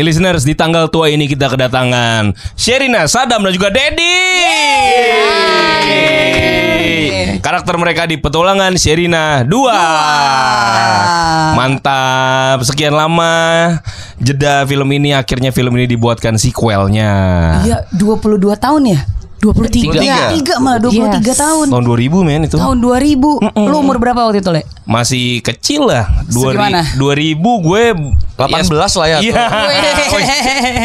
Listeners, di tanggal tua ini kita kedatangan Sherina, Sadam dan juga Dedi. Karakter mereka di petualangan Sherina 2. Mantap. Sekian lama jeda film ini, akhirnya film ini dibuatkan sequelnya. Iya, 22 tahun ya? 23 malah 23 tahun. Tahun 2000 men itu. Tahun 2000. Lu umur berapa waktu itu, Le? Masih kecil lah. 2000 gue 18 lah ya. Iya.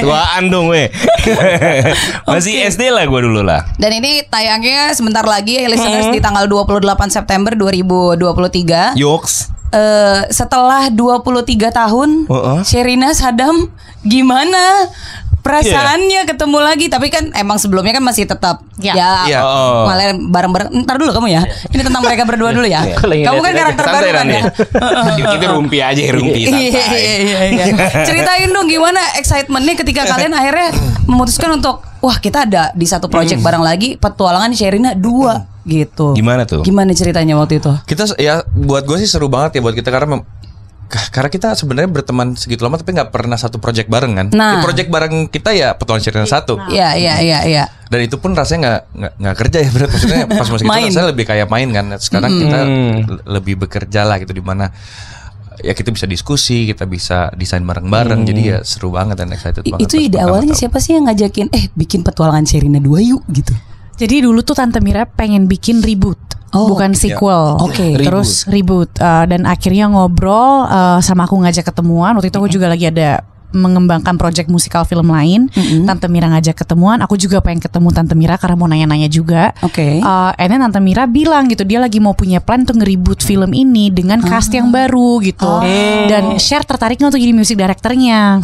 Tuaan dong we. Masih SD lah gue dulu lah. Dan ini tayangnya sebentar lagi listeners di tanggal 28 September 2023. Yoks. Setelah 23 tahun Sherina, Sadam gimana perasaannya ketemu lagi? Tapi kan emang sebelumnya kan masih tetap malah bareng-bareng. Ntar dulu kamu ya. Ini tentang mereka berdua dulu ya. Kamu kan karakter baru kan ya. Kita rumpi aja, rumpi. Iya. Ceritain dong gimana excitementnya ketika kalian akhirnya memutuskan untuk wah kita ada di satu project bareng lagi, petualangan Sherina 2 gitu. Gimana tuh? Gimana ceritanya waktu itu? Kita ya buat gue sih seru banget ya buat kita karena kita sebenarnya berteman segitu lama tapi nggak pernah satu project bareng kan. Nah, di project bareng kita ya petualangan Sherina 1. Iya. Dan itu pun rasanya nggak kerja ya berat. Maksudnya pas masih itu rasanya lebih kayak main kan. Sekarang kita lebih bekerja lah gitu, di mana ya kita bisa diskusi, kita bisa desain bareng-bareng. Jadi ya seru banget dan excited banget. Itu ide awalnya siapa sih yang ngajakin bikin petualangan Sherina 2 yuk gitu? Jadi dulu tuh Tante Mira pengen bikin reboot, bukan sequel. Terus reboot dan akhirnya ngobrol sama aku ngajak ketemuan. Waktu itu aku juga lagi ada mengembangkan project musikal film lain. Tante Mira ngajak ketemuan, aku juga pengen ketemu Tante Mira karena mau nanya-nanya juga. And then Tante Mira bilang gitu, dia lagi mau punya plan untuk nge-reboot film ini dengan cast yang baru gitu. Dan Cher tertariknya untuk jadi music directornya.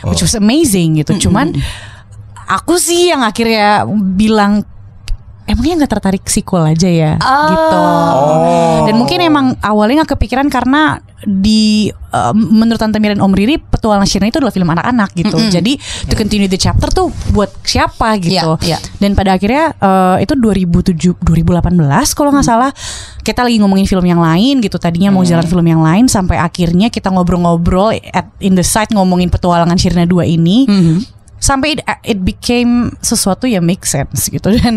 Which was amazing gitu. Cuman aku sih yang akhirnya bilang emangnya nggak tertarik sequel aja ya gitu. Dan mungkin emang awalnya nggak kepikiran karena menurut Tante Mira dan Om Riri petualangan Sherina itu adalah film anak-anak gitu. Jadi to continue the chapter tuh buat siapa gitu. Dan pada akhirnya itu 2018 kalau nggak salah kita lagi ngomongin film yang lain gitu. Tadinya mau jalan film yang lain sampai akhirnya kita ngobrol-ngobrol in the site ngomongin petualangan Sherina 2 ini. Sampai it became sesuatu yang make sense gitu. Dan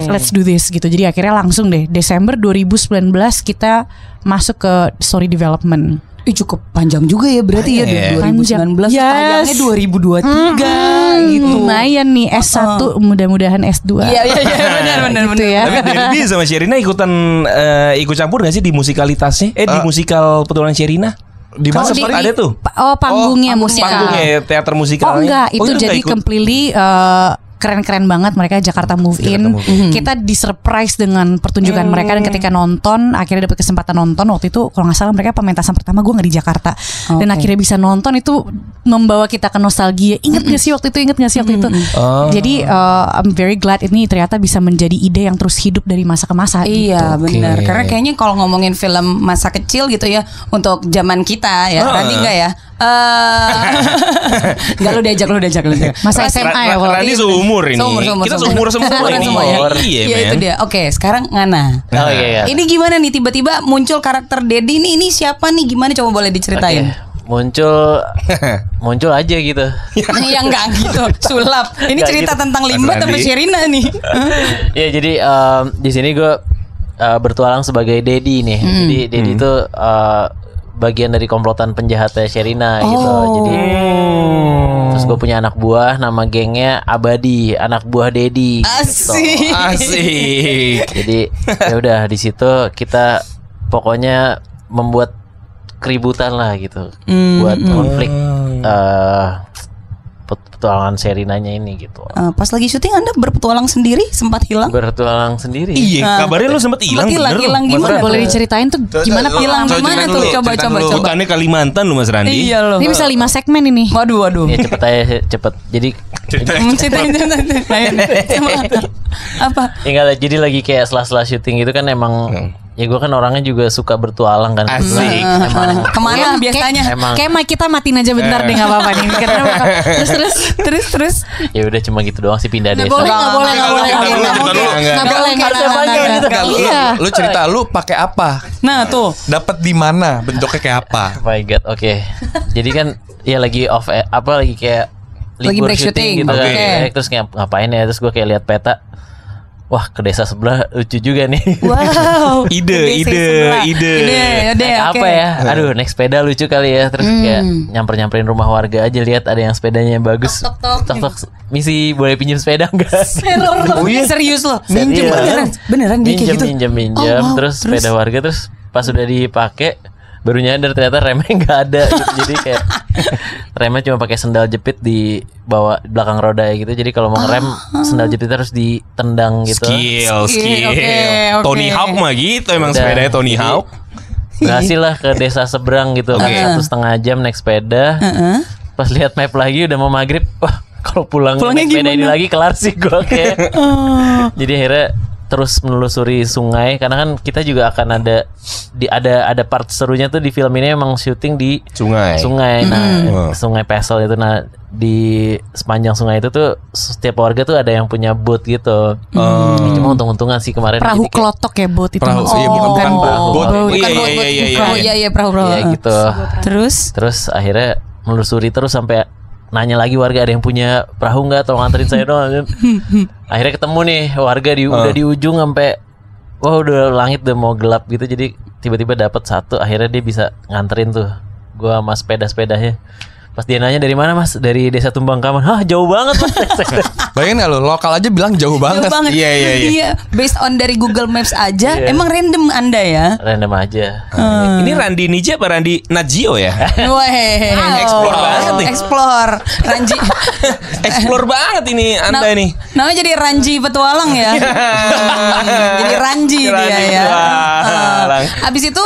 let's do this gitu. Jadi akhirnya langsung deh Desember 2019 kita masuk ke story development. Cukup panjang juga ya berarti ya 2019 tayangnya 2023 gitu. Lumayan nih S1 mudah-mudahan S2. Iya benar gitu ya. Tapi Dedi sama Sherina ikut campur gak sih di musikalitasnya? Di musikal petualangan Sherina? Di mana ada tuh? Panggungnya musikal. Panggungnya teater musikalnya. Enggak, itu jadi completely keren-keren banget. Mereka Jakarta Move In. Kita disurprise dengan pertunjukan mereka. Dan ketika nonton, akhirnya dapat kesempatan nonton. Waktu itu kalau gak salah mereka pementasan pertama gue gak di Jakarta. Dan akhirnya bisa nonton, itu membawa kita ke nostalgia. Ingat gak sih waktu itu? Jadi I'm very glad ini ternyata bisa menjadi ide yang terus hidup dari masa ke masa. Iya benar. Karena kayaknya kalau ngomongin film masa kecil gitu ya, untuk zaman kita ya, Randy enggak ya? Enggak, lu diajak. Masa SMA ya kalau Randy seumur ini. Kita seumur semua ini. Iya itu dia. Oke, sekarang Ngana. Ini gimana nih tiba-tiba muncul karakter Dedi ini siapa nih? Gimana coba boleh diceritain? Muncul aja gitu. Ya enggak gitu, sulap. Ini cerita gitu. Tentang Limbat sama Sherina nih. Ya jadi di sini gue bertualang sebagai Dedi nih. Jadi Dedi itu bagian dari komplotan penjahatnya Sherina gitu. Jadi terus gue punya anak buah, nama gengnya Abadi, anak buah Dedi. Asik. Jadi ya udah di situ kita pokoknya membuat keributan lah gitu, buat konflik petualangan Sherinanya ini gitu. Pas lagi syuting Anda berpetualang sendiri, sempat hilang? Bertualang sendiri. Iya, kabarnya lu sempat hilang. Hilang gimana? Boleh diceritain tuh gimana hilang gimana tuh? Coba. Bukannya Kalimantan lu Mas Randi? Iya loh. Ini bisa 5 segmen ini. Waduh. Ya cepet. Jadi ceritain. Apa? Enggak, jadi lagi kayak setelah syuting gitu kan emang ya gue kan orangnya juga suka bertualang kan. Asik. Kemana biasanya? Kayak kita matiin aja bentar deh nggak apa-apa nih. Terus. Ya udah cuma gitu doang sih, pindah desa. Nggak boleh. Lu cerita lu pakai apa? Nah tuh. Dapat di mana? Bentuknya kayak apa? Oh my god, oke. Jadi kan ya lagi lagi kayak lagi break shooting gitu kan. Terus ngapain ya? Terus gue kayak lihat peta. Wah, ke desa sebelah lucu juga nih. Wow. ide. Apa ya? Aduh, naik sepeda lucu kali ya. Terus kayak nyamperin rumah warga aja, lihat ada yang sepedanya bagus. Tok. Misi boleh pinjam sepeda enggak? Serius loh. Minjem beneran dia kayak gitu. Minjem. Terus sepeda warga, terus pas udah dipakai baru nyadar ternyata remnya nggak ada gitu. Jadi kayak remnya cuma pakai sendal jepit di bawah belakang roda gitu. Jadi kalau mau ngerem sendal jepit harus ditendang gitu. Skill. Okay. Tony Hawk mah gitu emang sepedanya Tony Hawk. Berhasil lah ke desa seberang gitu. 1,5 jam naik sepeda. Pas lihat map lagi udah mau maghrib. Wah, kalau pulangnya naik sepeda ini lagi kelar sih gue kayak. Jadi akhirnya terus menelusuri sungai, karena kan kita juga akan ada part serunya tuh di film ini emang syuting di sungai. Nah, Sungai Pesel itu. Nah, di sepanjang sungai itu tuh setiap warga tuh ada yang punya boat gitu. Cuma untung-untungan sih kemarin perahu klotok ya boat itu. Bukan boat. Iya, perahu. Iya gitu. Terus akhirnya menelusuri terus sampai nanya lagi warga, ada yang punya perahu nggak, tolong anterin saya dong. Akhirnya ketemu nih warga udah di ujung sampai udah langit udah mau gelap gitu. Jadi tiba-tiba dapat satu, akhirnya dia bisa nganterin tuh gua sama sepedanya. Pas dia nanya dari mana mas, dari desa Tumbang Kaman. Hah, jauh banget mas. Bayangin nggak lo, lokal aja bilang jauh banget. Iya. Based on dari Google Maps aja, emang random Anda ya? Random aja. Ini Randi Nija apa Randi Najio ya? Explore banget nih. Ranji. Explore banget ini Anda ini. Namanya jadi Ranji Petualang ya. Jadi Ranji dia ya. Abis itu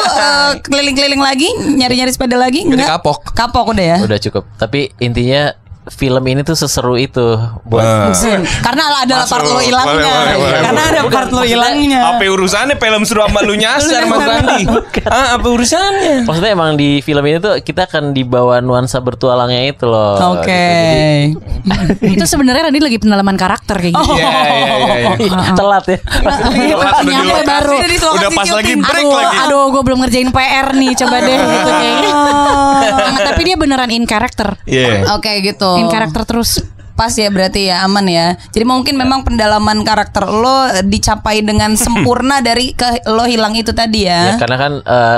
keliling-keliling lagi, nyari-nyari sepeda lagi. Enggak? Kapok udah ya. Udah cukup. Tapi intinya film ini tuh seseru itu buat karena ada part lo hilangnya. Karena ada part lo hilangnya. Apa urusannya film seru sama lu nyasar Mas Randi? Apa urusannya? Maksudnya emang di film ini tuh kita akan dibawa nuansa bertualangnya itu loh. Oke. Itu sebenarnya Randi lagi pendalaman karakter kayak gitu. Iya. Telat ya. Nyampe baru. Udah pas lagi break lagi. Aduh, gue belum ngerjain PR nih. Coba deh gitu kayaknya. Tapi dia beneran in character. Oke gitu. In karakter terus. Pas ya berarti ya, aman ya. Jadi mungkin memang pendalaman karakter lo dicapai dengan sempurna dari lo hilang itu tadi ya. Karena kan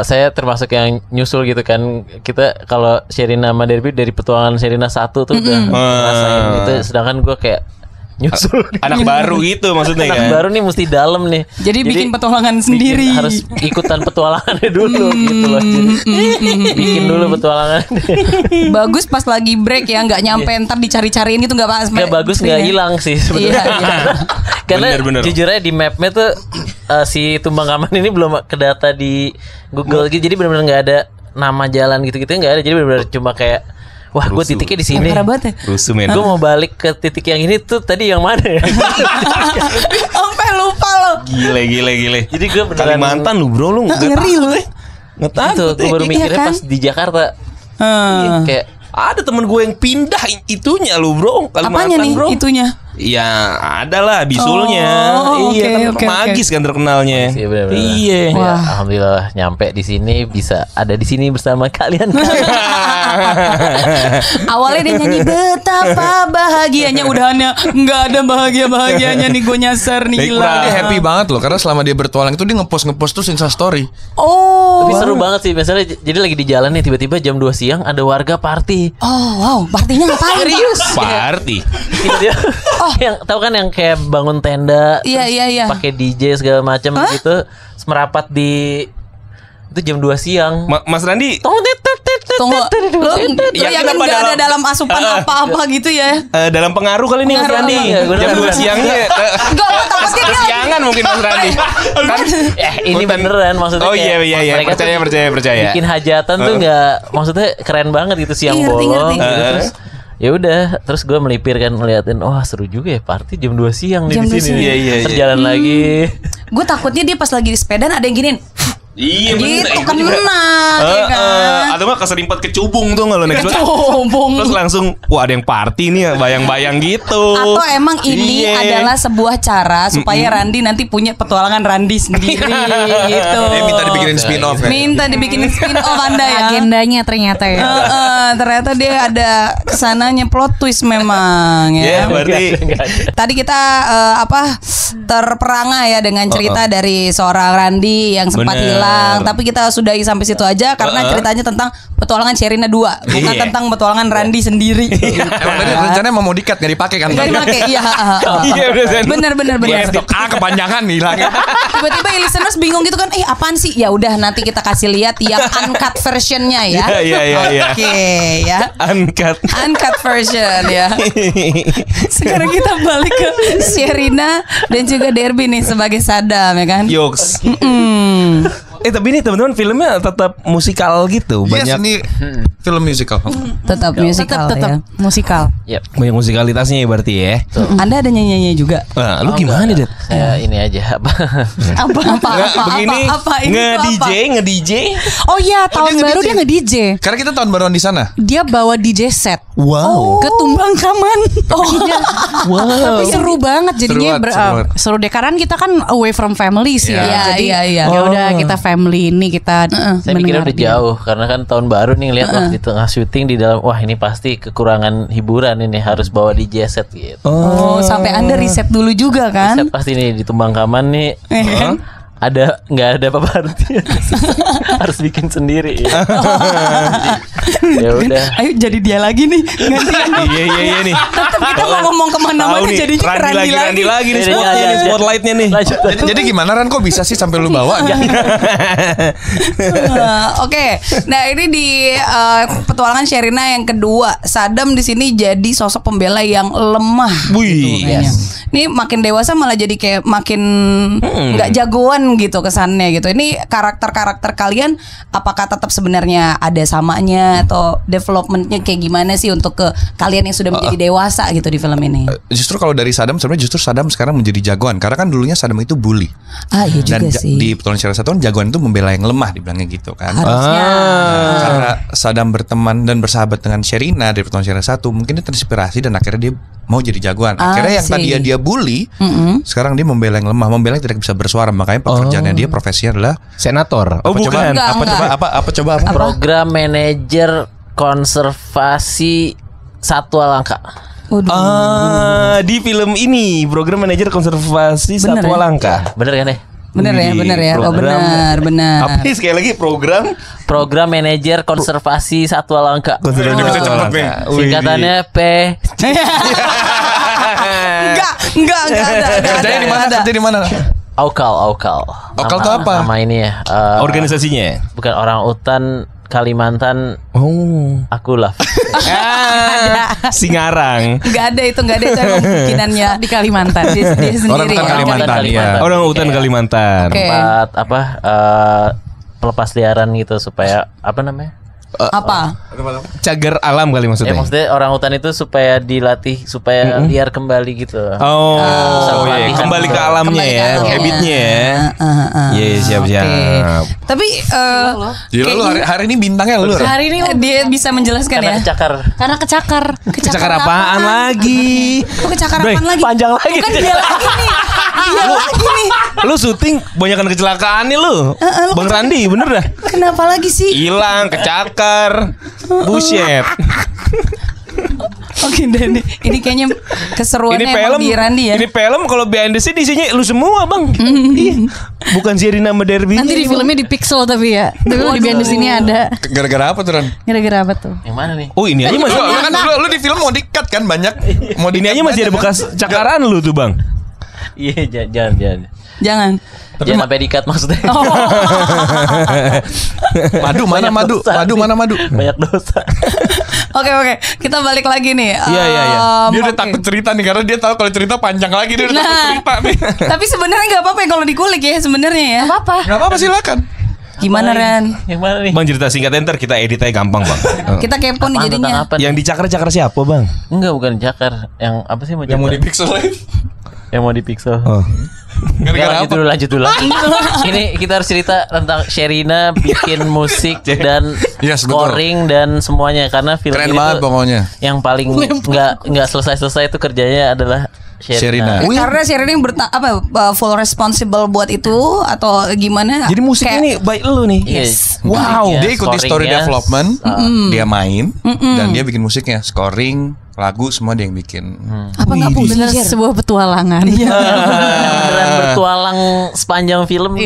saya termasuk yang nyusul gitu kan. Kita kalau Sherina sama Derby dari petualangan Sherina 1 tuh udah ngerasain gitu. Sedangkan gue kayak nyusul anak baru gitu maksudnya kan. Anak baru nih mesti dalam nih. Jadi bikin petualangan sendiri. Harus ikutan petualangannya dulu gitu loh. Bikin dulu petualangan. Bagus pas lagi break ya, nggak nyampe ntar dicari-cariin gitu nggak pas. Nggak bagus, nggak hilang sih sebenarnya. Karena jujur aja di mapnya tuh si Tumbang Kaman ini belum kedata di Google gitu. Jadi benar-benar nggak ada nama jalan gitu-gitu, nggak ada. Jadi benar-benar cuma kayak wah, gue titiknya di sini. Gue mau balik ke titik yang ini tuh tadi yang mana ya? Sampai lupa lo. Gile. Jadi gue beneran Kalimantan lu bro, lu ngeri lu. Itu gue baru mikirnya pas di Jakarta. Kayak ada temen gue yang pindah itunya lu bro, Kalimantan. Apanya nih bro itunya? Ya ada lah bisulnya. Magis kan terkenalnya. Iya. Ya, alhamdulillah nyampe di sini, bisa ada di sini bersama kalian. Awalnya dia nyanyi betapa bahagianya, udahannya nggak ada bahagianya nih, gue nyasar nih. Dia happy banget loh karena selama dia bertualang itu dia ngepost tuh Insta story. Tapi seru banget sih. Misalnya jadi lagi di jalan nih, tiba-tiba jam 2 siang ada warga party. Wow, partinya ngapain? Serius? Party. Tiba-tiba yang tahu kan yang kayak bangun tenda, iya. pakai DJ segala macam gitu, merapat di itu jam 2 siang. Mas Randi, tunggu, lo yakin gak ada dalam asupan apa-apa gitu ya? Dalam pengaruh kali nih Mas Randi. Jam 2 siangnya kesiangan mungkin Mas Randi. Kan ini beneran maksudnya. Oh iya, percaya. Bikin hajatan tuh nggak, maksudnya keren banget gitu siang bolong. Terus ya udah, terus gue melipir kan ngeliatin, wah seru juga ya party jam 2 siang di sini. Iya. Terjalan lagi. Gue takutnya dia pas lagi di sepedaan ada yang giniin. Iya gitu kena ya kan. Atau nggak keserimpet kecubung tuh nggak lo naik Kecubung. terus langsung wah ada yang party nih ya, bayang-bayang gitu. Atau emang ini Iya. adalah sebuah cara supaya Randi nanti punya petualangan Randi sendiri gitu. Minta dibikinin spin-off ya. Minta dibikinin spin-off Anda ya. Agendanya ternyata ya. Ternyata dia ada kesananya plot twist memang ya. Berarti Tadi kita terperangah ya dengan cerita dari seorang Randi yang sempat Bener. hilang. Tapi kita sudahi sampai situ aja karena ceritanya tentang petualangan Sherina 2, bukan Iya. tentang petualangan Randi sendiri. Emang tadi rencananya mau dikat gak dipakai kan? Gak dipakai, iya. Iya, udah, Sen. Bener. Stok kepanjangan nih hilangnya. Tiba-tiba listeners bingung gitu kan, apaan sih? Ya udah nanti kita kasih lihat yang uncut versionnya ya. Iya. Oke ya. Uncut Version ya. Sekarang kita balik ke Sherina dan juga Derby nih sebagai Saddam ya kan. Yoks. Tapi ini teman-teman filmnya tetap musikal gitu. Yes, Banyak ini film musical. Tetap musical Tetap ya. musikal. Yep. banyak musikalitasnya ya berarti ya. Anda ada nyanyi-nyanyi juga. Nah, lu gimana, Det? Saya ini aja apa? Begini nge-DJ. Oh iya, tahun baru dia nge-DJ. Karena kita tahun baruan di sana. Dia bawa DJ set. Wow. Ketumbang kaman. Tapi seru banget jadinya. Seru banget. Seru deh karena kita kan away from family sih ya. Jadi Iya. ya udah kita family ini kita Saya mikirnya udah jauh karena kan tahun baru nih ngeliat waktu di tengah syuting di dalam, wah ini pasti kekurangan hiburan ini harus bawa DJ set gitu. Oh, sampai Anda riset dulu juga kan? Set pasti nih di Tumbang Kaman nih ada nggak ada apa-apa harus bikin sendiri ya. Ya udah. Ayo jadi dia lagi nih. Iya nih. Tetap kita mau ngomong kemana-mana jadi Randi lagi nih Iya, spotnya iya, nih, iya. spotlightnya nih. Lanjut. Jadi gimana Ran, kok bisa sih sampai lu bawa? Oke, nah ini di petualangan Sherina yang kedua, Saddam di sini jadi sosok pembela yang lemah. Wih. Kayaknya. Ini makin dewasa malah jadi kayak makin nggak jagoan gitu kesannya gitu. Ini karakter-karakter kalian apakah tetap sebenarnya ada samanya atau developmentnya kayak gimana sih untuk ke kalian yang sudah menjadi dewasa gitu di film ini? Justru kalau dari Saddam sebenarnya Saddam sekarang menjadi jagoan karena kan dulunya Saddam itu bully. Ah iya juga Dan sih. di Petualangan Sherina 1 kan jagoan itu membela yang lemah dibilangnya gitu kan. Harusnya. Karena Saddam berteman dan bersahabat dengan Sherina dari Petualangan Sherina 1, mungkin dia terinspirasi dan akhirnya dia mau jadi jagoan. Akhirnya yang tadi dia bully, sekarang dia membela yang lemah, membela yang tidak bisa bersuara. Makanya pekerjaannya dia profesinya adalah senator. Oh, bukan. Apa coba? Program manajer konservasi satwa langka. Di film ini program manajer konservasi Bener satwa ya? langka. Bener kan deh? Bener ya. Oh Program. benar. Apa nih sekali lagi Program manajer konservasi satwa langka. konservasi bisa satwa cepet langka. nih. Singkatannya P. Enggak ada. Kerjanya di mana? Kerja di mana? Aukal. Aukal tuh apa? Nama ini ya. Organisasinya. Bukan orang utan Kalimantan. Oh. Akulah. Singarang. Enggak ada itu emang bikinannya di Kalimantan. dia sendiri. Orang utan ya. Kalimantan, iya. Orang hutan Kalimantan. Oke. Tempat apa? Pelepas liaran gitu supaya apa namanya? Apa? Cagar alam kali maksudnya. Maksudnya orang hutan itu supaya dilatih supaya liar kembali gitu. Oh, iya. latihan. Kembali ke alamnya Kembali ke ya, alamnya. habitnya ya. Iya, siap-siap. Oke. Tapi Gila lu hari ini bintangnya lu. Ran. Hari ini dia bisa menjelaskan Karena ya. kecakar. karena kecakar. Cakar apaan lagi? Kok kecakar Bray, apaan lagi? panjang lagi. Bukan dia lagi nih. Dia lagi nih. Lu syuting banyakan kecelakaan nih lu. Bang Randi, bener dah. Kenapa lagi sih? Hilang, kecakar. Buset. Oke Dani, ini kayaknya keseruannya Ini emang film di Randi ya. Ini film kalau behind the scene isinya lu semua, Bang. Iya. Bukan Sherina sama Derby. Nanti di filmnya di pixel tapi ya. Tapi di behind the sini ada. Gara-gara apa tuh Ran? Gara-gara apa tuh? Yang mana nih? Oh, ini aja masih Lu di film mau di-cut kan banyak. Mau ini di-cut aja masih ada banyak bekas cakaran lu tuh, Bang. Iya, jangan. Jangan. Jangan sampai dikat maksudnya. Madu mana Banyak madu? dosa Madu nih. mana madu? Banyak dosa. Oke, kita balik lagi nih. Iya. Dia udah Oke. takut cerita nih karena dia tahu kalau cerita panjang lagi dia udah takut cerita nih. Tapi sebenarnya nggak apa-apa ya kalau dikulik ya sebenarnya ya. Apa-apa? Gak apa-apa silakan. Gimana Ren? Yang mana nih? Bang cerita singkat ntar kita edit aja gampang bang. Kita kepo nih jadinya. Yang dicakar-cakar siapa bang? Enggak, bukan cakar. Yang apa sih mau Yang mau cakar? dipixelin. Yang mau dipixel. Oh. Gara-gara apa? Lanjut dulu. Ini kita harus cerita tentang Sherina bikin musik dan Yes, betul. scoring dan semuanya karena film Keren ini banget tuh pokoknya. yang paling nggak selesai itu kerjanya adalah Sherina. Karena Sherina yang full responsible buat itu atau gimana? Jadi musik ini baik lu nih. Yes. Wow, Musiknya, dia ikuti story scoringnya, development, dia main dan dia bikin musiknya, scoring, lagu semua dia yang bikin. Apa nggak pusing? Bener sebuah petualangan. beneran bertualang sepanjang film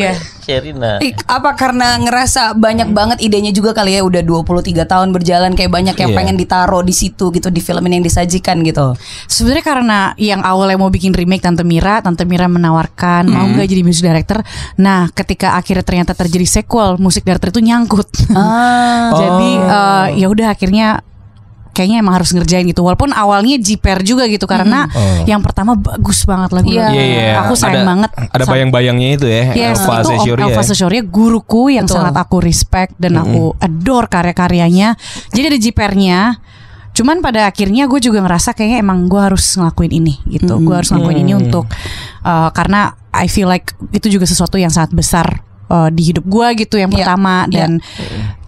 Sherina. Apa karena ngerasa banyak banget idenya juga kali ya, udah 23 tahun berjalan kayak banyak yang pengen ditaruh di situ gitu, di film ini yang disajikan gitu. Sebenarnya karena yang awalnya mau bikin remake Tante Mira menawarkan mau nggak jadi music director. Nah, ketika akhirnya ternyata terjadi sequel, music director itu nyangkut. Jadi ya udah akhirnya kayaknya emang harus ngerjain gitu. Walaupun awalnya jiper juga gitu karena yang pertama bagus banget lagunya. Aku sayang banget. Ada bayang-bayangnya itu ya. Yes, Elva itu Sessioria. Elva Sessioria guruku yang sangat aku respect dan aku adore karya-karyanya. Jadi ada jipernya. Cuman pada akhirnya gue juga ngerasa kayaknya emang gue harus ngelakuin ini gitu. Gue harus ngelakuin ini untuk karena I feel like itu juga sesuatu yang sangat besar di hidup gue gitu yang pertama dan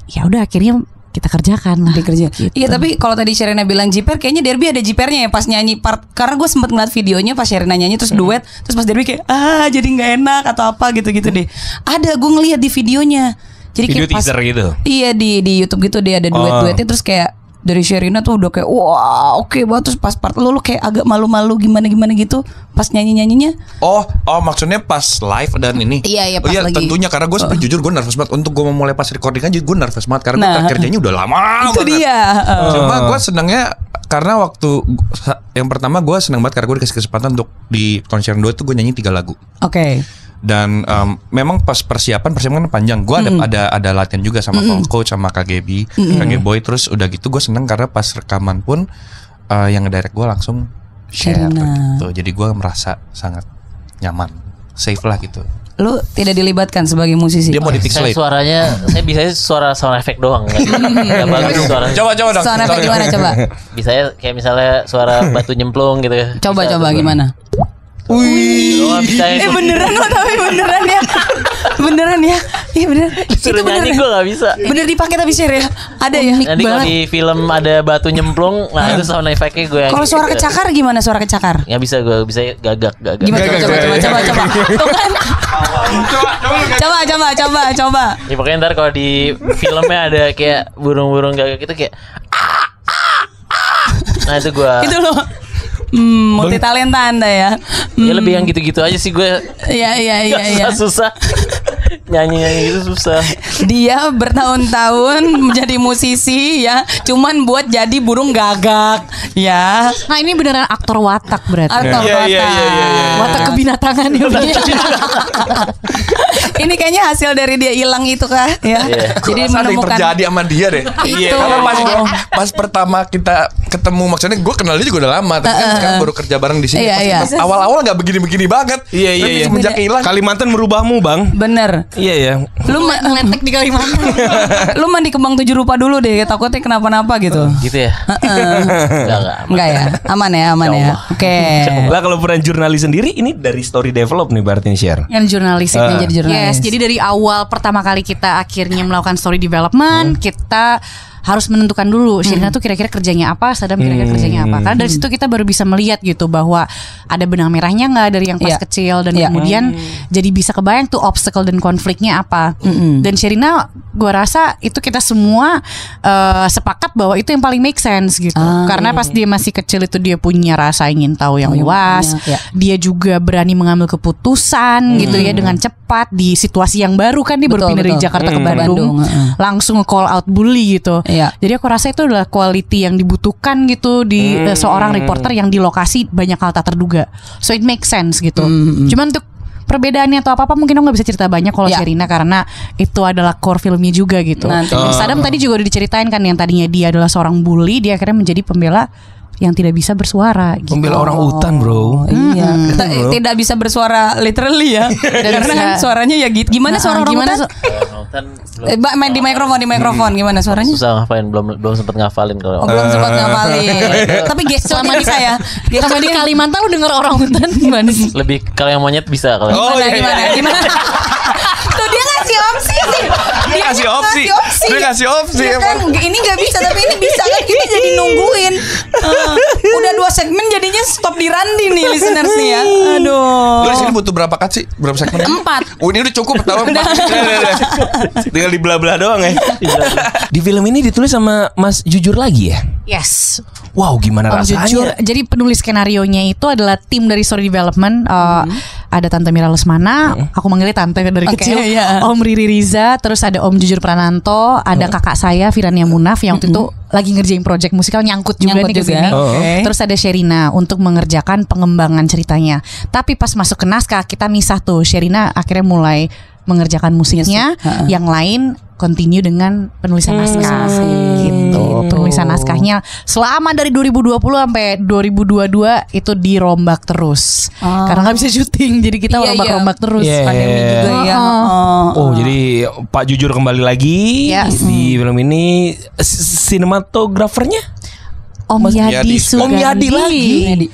ya udah akhirnya kita kerjakan lah. Gitu. Iya, tapi kalau tadi Sherina bilang jiper, kayaknya Derby ada jipernya ya pas nyanyi part. Karena gue sempet ngeliat videonya pas Sherina nyanyi terus duet, terus pas Derby kayak jadi nggak enak atau apa gitu-gitu deh. Ada, gue ngeliat di videonya. Jadi Video kayak pas, teaser gitu. Iya di YouTube gitu dia ada duet-duetnya terus kayak dari Sherina tuh udah kayak wah oke banget, terus pas part lu kayak agak malu-malu gimana gitu pas nyanyinya. Oh maksudnya pas live dan ini. Iya, pas lagi. Tentunya karena gue sebenarnya jujur gue nervous banget untuk gue memulai pas recording aja gue nervous banget karena gue kerjanya udah lama itu banget. Dia. Cuma gue senangnya karena waktu yang pertama gue senang banget karena gue dikasih kesempatan untuk di konser 2 tuh gue nyanyi 3 lagu. Oke. Dan memang pas persiapan kan panjang. Gue ada latihan juga sama coach sama Kak Gaby, Kak Boy. Terus udah gitu gue seneng karena pas rekaman pun yang ngedirect gue langsung share gitu. Jadi gue merasa sangat nyaman, safe lah gitu. Lu tidak dilibatkan sebagai musisi? Dia mau Saya suaranya, saya bisa suara sound effect doang. Nggak bagus suaranya. Coba dong. Sound effect gimana coba? Bisa kayak misalnya suara batu nyemplung gitu ya. Coba gimana? Wih, beneran lo tapi beneran ya. Iya bener. Suruh nyanyi gue gak bisa. Bener dipakai tapi share ya. Ada ya. Nanti kalau di film ada batu nyemplung, nah itu sound effect-nya gue yang. Kalau suara kecakar gimana suara kecakar? Nggak bisa, gue bisa gagak. Gimana coba. Coba. Ya pokoknya ntar kalau di filmnya ada kayak burung-burung gagak gitu kayak. Nah itu gue. Itu loh. Multi talenta Anda ya. Ya lebih yang gitu-gitu aja sih gue. Iya. Susah. Nyanyi gitu susah. Dia bertahun-tahun menjadi musisi ya, cuman buat jadi burung gagak ya. Nah ini beneran aktor watak berarti. Aktor watak. Watak kebinatangan ya. Ini kayaknya hasil dari dia hilang itu kah ya. Jadi ada yang terjadi sama dia deh. Iya. Karena pas pertama kita ketemu, maksudnya gue kenal dia juga udah lama, tapi kan sekarang baru kerja bareng di sini. Awal-awal nggak begini-begini banget. Iya. Semenjak hilang. Kalimantan merubahmu bang. Bener. Iya ya. Lu ngeletek di Kalimantan. Lu mandi kembang 7 rupa dulu deh, takutnya kenapa-napa gitu. Gitu ya. Enggak ya. Aman ya. Oke. Lah kalau peran jurnalis sendiri ini dari story develop nih berarti share. Yang jurnalis jadi jurnalis. Yes, jadi dari awal pertama kali kita akhirnya melakukan story development, kita harus menentukan dulu Sherina tuh kira-kira kerjanya apa, Sadam kira-kira kerjanya apa. Karena dari situ kita baru bisa melihat gitu bahwa ada benang merahnya nggak dari yang pas kecil dan kemudian jadi bisa kebayang tuh obstacle dan konfliknya apa. Dan Sherina gue rasa itu kita semua sepakat bahwa itu yang paling make sense gitu. Karena pas dia masih kecil itu dia punya rasa ingin tahu yang luas. Dia juga berani mengambil keputusan gitu ya dengan cepat di situasi yang baru kan, dia baru pindah dari Jakarta ke Bandung. Langsung nge-call out bully gitu. Jadi aku rasa itu adalah quality yang dibutuhkan gitu di seorang reporter yang di lokasi banyak hal tak terduga. So it makes sense gitu. Cuman untuk perbedaannya atau apa mungkin aku nggak bisa cerita banyak kalau Sherina karena itu adalah core filmnya juga gitu. Sadam tadi juga udah diceritain kan, yang tadinya dia adalah seorang bully, dia akhirnya menjadi pembela yang tidak bisa bersuara gitu. Membela orang hutan, bro. Iya. Tidak bisa bersuara literally ya. Karena kan suaranya ya gitu. Gimana suara orang hutan? Main di mikrofon gimana suaranya? Susah ngapain, belum sempat ngafalin kalau. Belum sempat ngapalin. Tapi selama di saya, sama di Kalimantan lu denger orang hutan gimana sih? Lebih kalau yang monyet bisa kalau. Gimana? Tuh dia ngasih opsi sih. Dia ngasih opsi. Ya kan, ini nggak bisa tapi ini bisa kan, kita jadi nungguin. Udah 2 segmen jadinya stop di Randi nih listeners nih ya. Aduh. Lu di sini butuh berapa cut sih? Berapa segmen? 4. Oh, ini udah cukup pertama. Tinggal dibelah-belah doang ya. Di film ini ditulis sama Mas Jujur lagi ya? Yes. Wow, gimana Om rasanya? Jujur. Jadi penulis skenarionya itu adalah tim dari story development. Ada Tante Mira Lesmana, aku manggilnya Tante dari kecil. Iya. Om Riri Riza, terus ada Om Jujur Prananto, ada kakak saya Firania Munaf yang waktu itu lagi ngerjain project musikal nyangkut juga nih ke sini. Terus ada Sherina untuk mengerjakan pengembangan ceritanya. Tapi pas masuk ke naskah kita misah tuh. Sherina akhirnya mulai mengerjakan musiknya, yang lain continue dengan penulisan naskah gitu. Penulisan naskahnya selama dari 2020 sampai 2022 itu dirombak terus. Karena nggak bisa syuting, jadi kita rombak-rombak terus. Pandemi juga ya. Oh, jadi Pak Jujur kembali lagi di film ini. Sinematografernya Om Yadi Sugandi. Om Yadi lagi.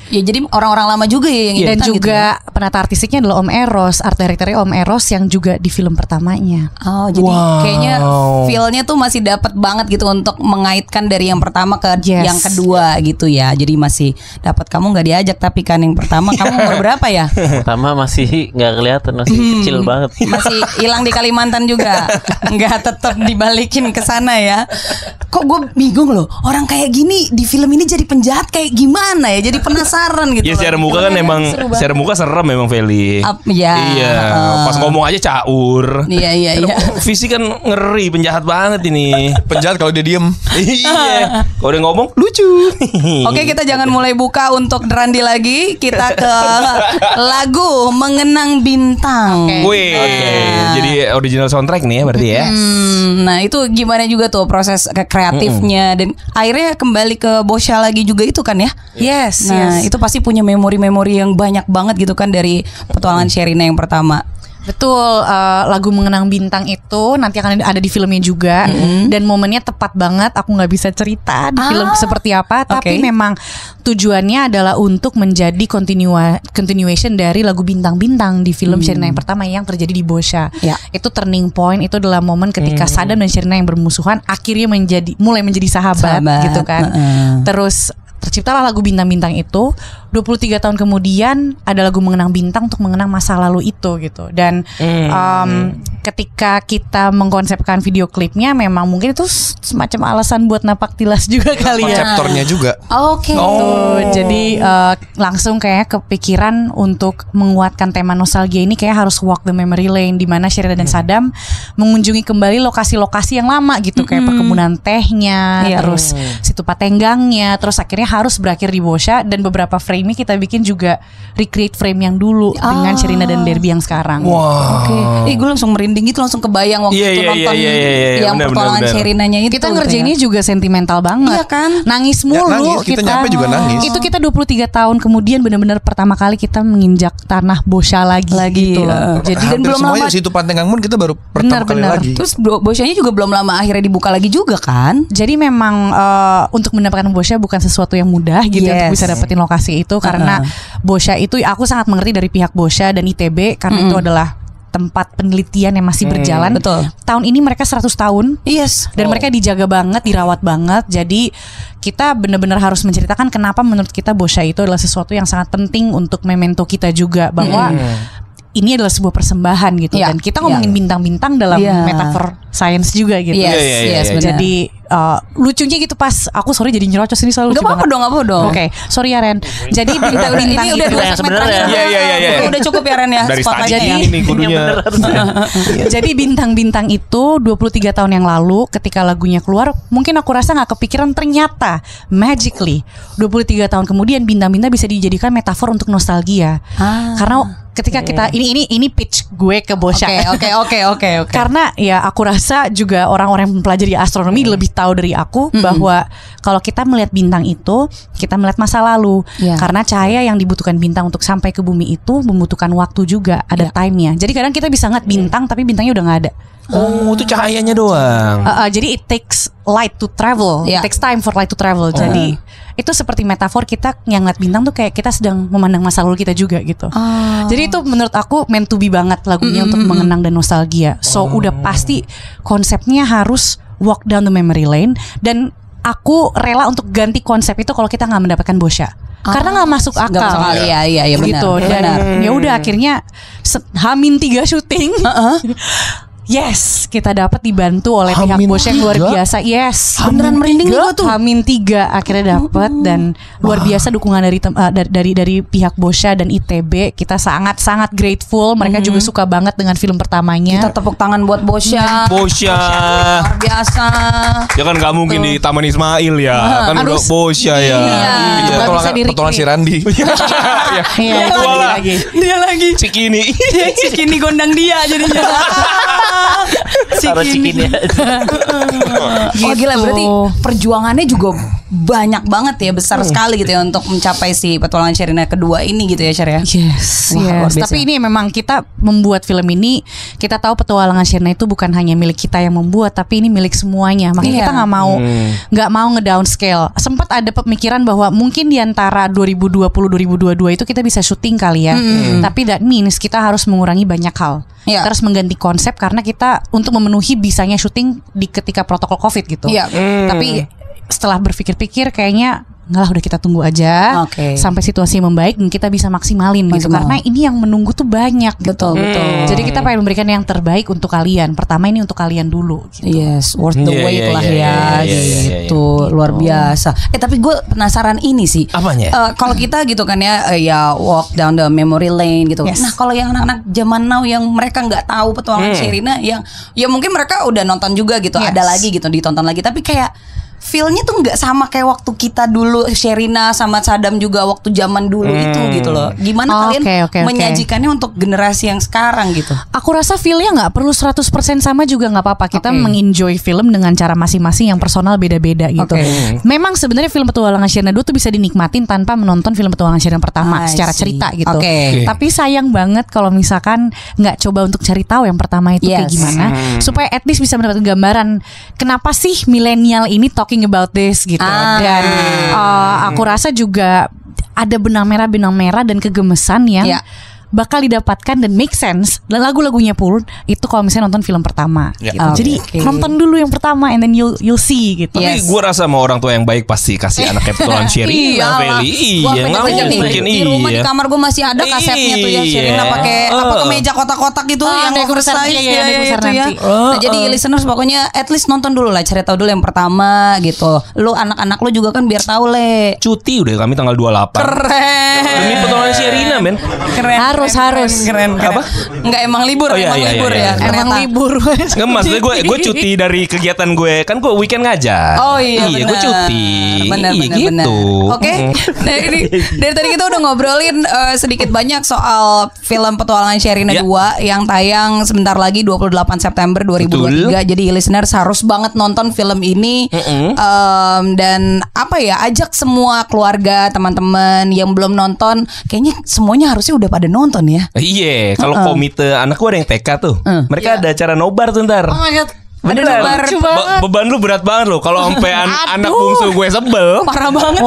Ya jadi orang-orang lama juga ya yang dan ikutan juga gitu. penata artistiknya adalah Om Eros, art directornya Om Eros yang juga di film pertamanya. Oh, jadi kayaknya feel-nya tuh masih dapat banget gitu untuk mengaitkan dari yang pertama ke yang kedua gitu ya. Jadi masih dapat. Kamu nggak diajak tapi kan yang pertama kamu umur berapa ya? Pertama masih nggak kelihatan, masih kecil banget. Masih hilang di Kalimantan juga. Nggak tetap dibalikin ke sana ya. Kok gue bingung loh. Orang kayak gini di film ini jadi penjahat kayak gimana ya? Jadi penasaran gitu. Ya secara muka kan emang secara muka serem memang Feli. Iya. Pas ngomong aja caur. Iya. Fisik kan ngeri, penjahat banget ini. Penjahat kalau dia diem. Iya. Kalau dia ngomong lucu. Oke, kita jangan mulai buka untuk Randi lagi. Kita ke lagu Mengenang Bintang. Jadi original soundtrack nih ya berarti ya. Nah itu gimana juga tuh proses kreatifnya dan akhirnya kembali ke Bosya lagi juga itu kan ya? Yes. Nah itu pasti punya memori-memori yang banyak banget gitu kan dari petualangan Sherina yang pertama. Betul, lagu Mengenang Bintang itu nanti akan ada di filmnya juga. Dan momennya tepat banget. Aku gak bisa cerita di film seperti apa, tapi memang tujuannya adalah untuk menjadi continuation dari lagu Bintang-Bintang di film Sherina yang pertama yang terjadi di Bosya. Itu turning point, itu adalah momen ketika Sadam dan Sherina yang bermusuhan akhirnya mulai menjadi sahabat gitu kan. Terus terciptalah lagu Bintang-Bintang itu. 23 tahun kemudian ada lagu Mengenang Bintang untuk mengenang masa lalu itu gitu. Dan ketika kita mengkonsepkan video klipnya memang mungkin itu semacam alasan buat napak tilas juga kali ya. Konseptornya juga. Oke. Jadi langsung kayak kepikiran untuk menguatkan tema nostalgia ini kayak harus walk the memory lane di mana Sherina dan Sadam mengunjungi kembali lokasi-lokasi yang lama gitu kayak perkebunan tehnya, terus situ Patenggangnya, terus akhirnya harus berakhir di Bosya dan beberapa frame ini kita bikin juga recreate frame yang dulu dengan Sherina dan Derby yang sekarang. Oke. Gue langsung merinding gitu, langsung kebayang waktu itu nonton yang petualangan Sherinanya itu. Kita ngerjainnya juga sentimental banget. Iya kan? Nangis mulu nangis, kita nyampe juga nangis. Itu kita 23 tahun kemudian benar-benar pertama kali kita menginjak tanah Bosya lagi gitu loh. Jadi dan belum lama situ Patenggangmun kita baru pertama kali lagi. Terus Bosyanya juga belum lama akhirnya dibuka lagi juga kan? Jadi memang untuk mendapatkan Bosya bukan sesuatu yang mudah gitu untuk bisa dapetin lokasi itu karena Bosya itu aku sangat mengerti dari pihak Bosya dan ITB karena itu adalah tempat penelitian yang masih berjalan. Betul. Tahun ini mereka 100 tahun. Yes. Dan mereka dijaga banget, dirawat banget. Jadi kita benar-benar harus menceritakan kenapa menurut kita Bosya itu adalah sesuatu yang sangat penting untuk memento kita juga bahwa ini adalah sebuah persembahan gitu dan kita ngomongin bintang-bintang dalam metafor sains juga gitu. Yes, jadi lucunya gitu pas aku jadi nyerocos ini selalu lucu banget. Gak apa-apa dong. Oke, sorry ya Ren. Jadi bintang-bintang ini udah 2 segmen terakhir. Iya. Udah cukup ya Ren ya. Dari tadi ini kudunya. Jadi bintang-bintang itu 23 tahun yang lalu ketika lagunya keluar, mungkin aku rasa gak kepikiran ternyata magically 23 tahun kemudian bintang-bintang bisa dijadikan metafor untuk nostalgia. Karena ketika kita ini pitch gue ke Bosya. Oke. Karena ya aku rasa juga orang-orang yang mempelajari astronomi lebih tahu dari aku bahwa kalau kita melihat bintang itu, kita melihat masa lalu. Karena cahaya yang dibutuhkan bintang untuk sampai ke bumi itu membutuhkan waktu juga, ada time-nya. Jadi kadang kita bisa ngeliat bintang tapi bintangnya udah nggak ada. Oh, itu cahayanya doang. Jadi it takes light to travel. It takes time for light to travel. Jadi itu seperti metafor kita yang ngeliat bintang tuh kayak kita sedang memandang masa lalu kita juga gitu. Jadi itu menurut aku meant to be banget lagunya untuk mengenang dan nostalgia. So udah pasti konsepnya harus walk down the memory lane, dan aku rela untuk ganti konsep itu kalau kita nggak mendapatkan Bosya. Karena nggak masuk akal. Iya benar. Gitu. Dan ya udah akhirnya H-3 syuting. Yes, kita dapat dibantu oleh pihak Bosya yang luar biasa. Yes, beneran merinding juga tuh. H-3 akhirnya dapat, dan luar biasa dukungan dari pihak Bosya dan ITB. Kita sangat grateful. Mereka juga suka banget dengan film pertamanya. Kita tepuk tangan buat Bosya. Luar biasa. Ya kan nggak mungkin di Taman Ismail ya. Kan udah Bosya ya. Petualangan si Randi. Dia lagi. Cikini gondang dia jadinya. Cikini. Oh gila, berarti perjuangannya juga banyak banget ya, besar sekali gitu ya untuk mencapai si Petualangan Sherina kedua ini gitu ya, Sher ya. Yes. Tapi ini memang kita membuat film ini, kita tahu Petualangan Sherina itu bukan hanya milik kita yang membuat, tapi ini milik semuanya. Makanya kita nggak mau ngedownscale. Sempat ada pemikiran bahwa mungkin di antara 2020-2022 itu kita bisa syuting kali ya. Tapi that means kita harus mengurangi banyak hal. Kita harus mengganti konsep karena kita untuk memenuhi bisanya syuting di ketika protokol COVID gitu. Tapi setelah berpikir-pikir kayaknya nggak lah, udah kita tunggu aja sampai situasi membaik dan kita bisa maksimalin gitu. Karena ini yang menunggu tuh banyak gitu. Betul. Jadi kita pengen memberikan yang terbaik untuk kalian. Pertama ini untuk kalian dulu gitu. Yes, worth the wait lah ya gitu. Luar biasa. Tapi gue penasaran ini sih. Apanya? Kalau kita gitu kan ya walk down the memory lane gitu. Nah kalau yang anak-anak zaman now yang mereka nggak tahu Petualangan Sherina, yang ya mungkin mereka udah nonton juga gitu, ada lagi gitu, ditonton lagi, tapi kayak feel-nya tuh nggak sama kayak waktu kita dulu, Sherina sama Sadam juga waktu zaman dulu itu gitu loh. Gimana kalian menyajikannya untuk generasi yang sekarang gitu? Aku rasa feel-nya nggak perlu 100% sama juga nggak apa-apa. Kita mengenjoy film dengan cara masing-masing yang personal beda-beda gitu. Memang sebenarnya film Petualangan Sherina 2 tuh bisa dinikmatin tanpa menonton film Petualangan Sherina pertama secara cerita gitu. Tapi sayang banget kalau misalkan nggak coba untuk cari tahu yang pertama itu kayak gimana, supaya at least bisa mendapatkan gambaran kenapa sih milenial ini talking about this gitu. Dan aku rasa juga ada benang merah dan kegemesan yang bakal didapatkan dan make sense. Dan lagu-lagunya pun itu kalau misalnya nonton film pertama gitu. Jadi nonton dulu yang pertama and then you'll see gitu. Tapi gue rasa sama orang tua yang baik pasti kasih anaknya Petualangan Sherina, Feli. Nggak mungkin. Di rumah di kamar gue masih ada kasetnya tuh ya, Sherina pakai kemeja kotak-kotak itu yang oversize itu ya. Nah, jadi listeners pokoknya at least nonton dulu lah, cari tahu dulu yang pertama gitu. Lu anak-anak lu juga kan biar tahu Cuti udah kami tanggal 28. Keren. Demi Petualangan Sherina, men. Keren. Harus. Keren. Apa? Enggak, emang libur, libur ya. Emang libur. Enggak, maksudnya gue cuti dari kegiatan gue. Kan gue weekend ngajar. Oh iya, gue cuti. Benar. Gitu. Oke. Nah, dari tadi kita udah ngobrolin sedikit banyak soal film Petualangan Sherina 2 yang tayang sebentar lagi 28 September 2023. Betul. Jadi listeners harus banget nonton film ini. Dan apa ya, ajak semua keluarga, teman-teman yang belum nonton, kayaknya semuanya harusnya udah pada nonton ya. Iya, kalau komite anak gue ada yang TK tuh. Mereka ada acara nobar tuh ntar. Oh my god. Ada nobar. Beban lu berat banget lo. Kalau sampai anak bungsu gue sebel. Parah banget.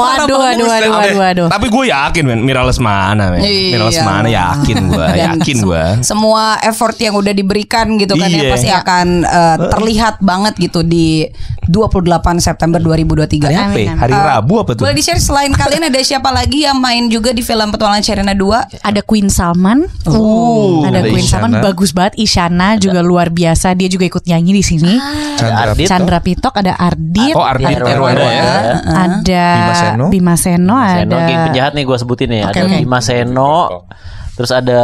Waduh. Tapi gue yakin, men, Mira Lesmana, men. Mira Lesmana yakin gue. Semua effort yang udah diberikan gitu kan ya pasti akan terlihat banget gitu di 28 September 2023. Hari Rabu apa tuh? Boleh di-share selain kalian ada siapa lagi yang main juga di film Petualangan Sherina 2? Ada Queen Salman. Ada Queen Salman, bagus banget. Isyana juga luar biasa. Dia juga ikut nyanyi di sini. Chandra Pitok, ada Ardit. Ardit Erwana ya. Ada Bima Seno, ada penjahat nih gue sebutin nih. Ada Bima Seno. Terus ada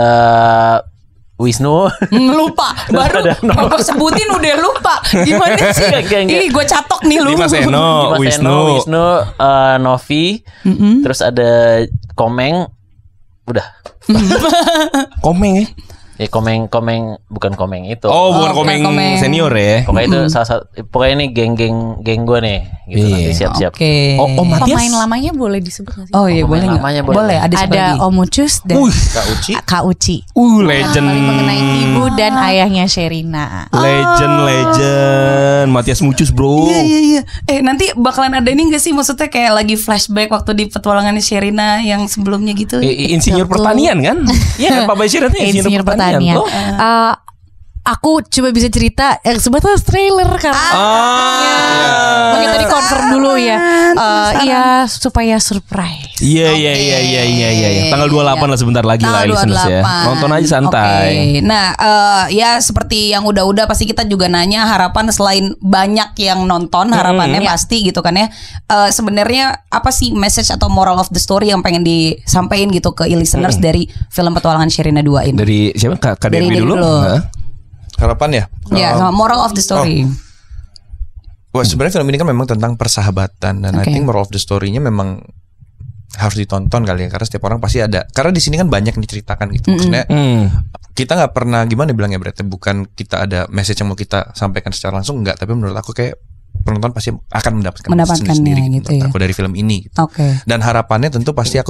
Wisnu. Lupa. Baru gue sebutin udah lupa. Gimana sih? Ini gue catok nih lu. Bima Seno, Wisnu, Novi. Terus ada Komeng. Udah. Komeng ya? Ya Komeng bukan Komeng itu. Oh, bukan Komeng senior ya. Pokoknya itu pokoknya ini geng gue nih gitu. Nanti siap-siap. Oh, Matias. Pemain lamanya boleh disebut nggak sih? Oh iya, boleh nggak? Boleh. Ada Om Ucus dan Kak Uci. Legend. Mengenai ibu dan ayahnya Sherina. Legend. Matias Mucus, bro. Iya. Nanti bakalan ada ini nggak sih? Maksudnya kayak lagi flashback waktu di petualangan Sherina yang sebelumnya gitu. Insinyur pertanian kan? Iya, Pak Bashir itu insinyur pertanian. Aku coba bisa cerita yang sebatas trailer karena mungkin tadi confirm dulu ya. Iya supaya surprise. Iya. Tanggal 28 lah sebentar lagi lah listeners ya. Nonton aja santai. Nah, ya seperti yang udah pasti kita juga nanya harapan selain banyak yang nonton harapannya pasti gitu kan ya. Sebenarnya apa sih message atau moral of the story yang pengen disampaikan gitu ke listeners dari film Petualangan Sherina 2 ini? Dari siapa? Kak Derby dulu. Harapan ya? Ya, moral of the story. Wah, sebenarnya film ini kan memang tentang persahabatan dan I think moral of the story-nya memang harus ditonton kali ya, karena setiap orang pasti ada. Karena di sini kan banyak diceritakan gitu. Maksudnya kita nggak pernah gimana bilangnya, berarti bukan kita ada message yang mau kita sampaikan secara langsung, enggak, tapi menurut aku kayak penonton pasti akan mendapatkan sendiri gitu ya. Aku dari film ini gitu. Dan harapannya tentu pasti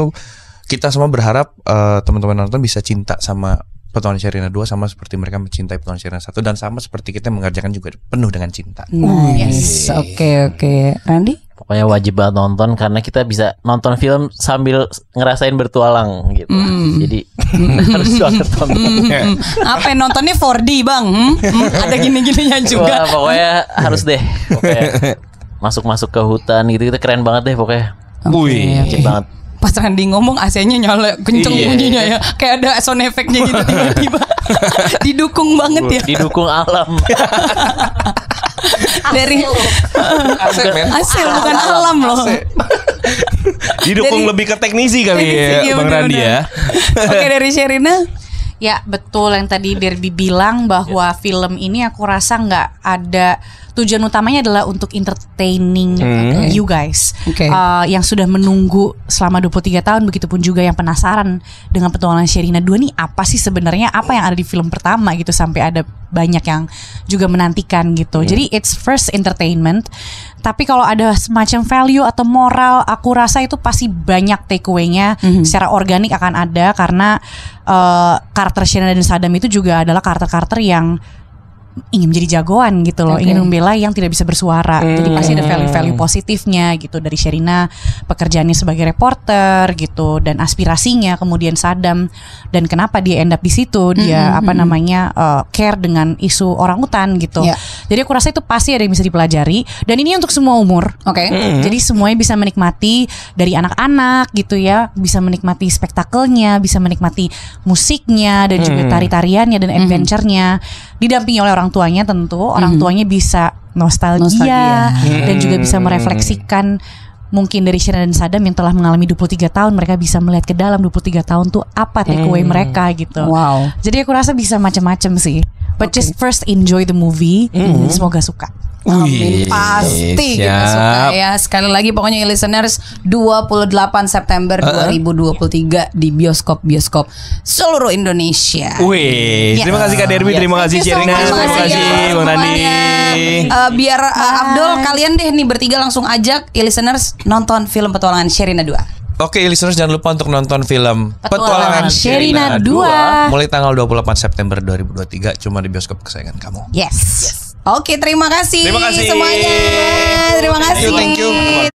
kita semua berharap teman-teman nonton bisa cinta sama Petualangan Sherina 2 sama seperti mereka mencintai Petualangan Sherina 1 dan sama seperti kita mengerjakan juga penuh dengan cinta. Nice. Oke. Randy? Pokoknya wajib banget nonton karena kita bisa nonton film sambil ngerasain bertualang gitu. Jadi harus banget tonton. Apa nontonnya 4D, Bang? Ada gini-gininya juga. Wah, pokoknya harus deh. Pokoknya masuk ke hutan gitu, kita keren banget deh pokoknya. Wajib banget. Pas Randy ngomong AC-nya nyala kenceng bunyinya ya. Kayak ada sound effect-nya gitu tiba-tiba. Didukung banget ya. Didukung alam. Dari AC bukan alam loh. Didukung lebih ke teknisi kali ya Bang Randy ya. Oke, dari Sherina. Ya betul yang tadi Derby bilang bahwa film ini aku rasa nggak ada tujuan utamanya adalah untuk entertaining you guys yang sudah menunggu selama 23 tahun, begitupun juga yang penasaran dengan Petualangan Sherina 2 nih apa sih sebenarnya, apa yang ada di film pertama gitu, sampai ada banyak yang juga menantikan gitu. Jadi it's first entertainment, tapi kalau ada semacam value atau moral, aku rasa itu pasti banyak takeaway-nya secara organik akan ada, karena karakter Sherina dan Saddam itu juga adalah karakter-karakter yang ingin menjadi jagoan gitu loh, ingin membela yang tidak bisa bersuara. Jadi pasti ada value-value positifnya gitu dari Sherina, pekerjaannya sebagai reporter gitu, dan aspirasinya, kemudian Saddam dan kenapa dia end up di situ, dia care dengan isu orangutan gitu. Jadi aku rasa itu pasti ada yang bisa dipelajari, dan ini untuk semua umur. Jadi semuanya bisa menikmati, dari anak-anak gitu ya, bisa menikmati spektakelnya, bisa menikmati musiknya dan juga tari-tariannya dan adventure-nya, didampingi oleh orang tuanya tentu. Orang tuanya bisa nostalgia dan juga bisa merefleksikan mungkin dari Sherina dan Saddam yang telah mengalami 23 tahun, mereka bisa melihat ke dalam 23 tahun tuh apa takeaway mereka gitu. Jadi aku rasa bisa macam-macam sih. But just first enjoy the movie. Semoga suka. Amin. Pasti kita suka ya. Sekali lagi pokoknya listeners, 28 September 2023 di bioskop-bioskop seluruh Indonesia. Terima kasih Kak Derby, terima kasih Sherina, terima kasih Bang Randy. Biar Abdul, kalian deh nih bertiga langsung ajak listeners nonton film Petualangan Sherina 2. Oke, listeners jangan lupa untuk nonton film Petualangan Sherina 2 mulai tanggal 28 September 2023 cuma di bioskop kesayangan kamu. Yes. Oke, terima kasih semuanya. Terima kasih. Thank you.